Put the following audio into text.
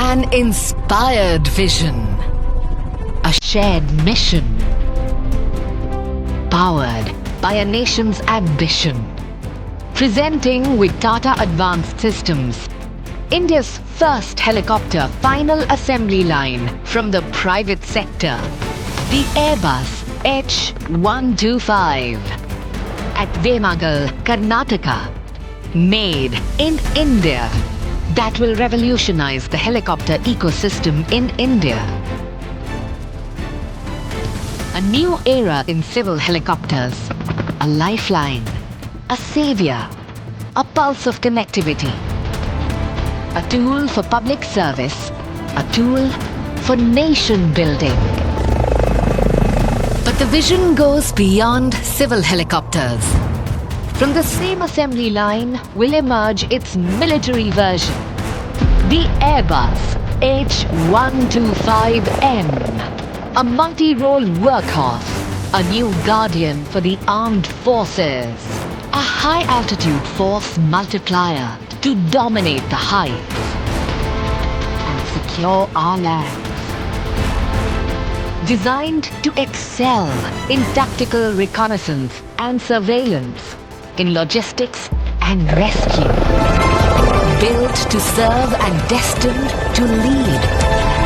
An inspired vision. A shared mission. Powered by a nation's ambition. Presenting with Tata Advanced Systems, India's first helicopter final assembly line from the private sector, the Airbus H125 at Vemagal, Karnataka, made in India, that will revolutionize the helicopter ecosystem in India. A new era in civil helicopters, a lifeline, a savior, a pulse of connectivity, a tool for public service, a tool for nation building. But the vision goes beyond civil helicopters. From the same assembly line will emerge its military version, the Airbus H125N, a multi-role workhorse, a new guardian for the armed forces, a high-altitude force multiplier to dominate the heights and secure our lands. Designed to excel in tactical reconnaissance and surveillance, in logistics and rescue. Built to serve and destined to lead.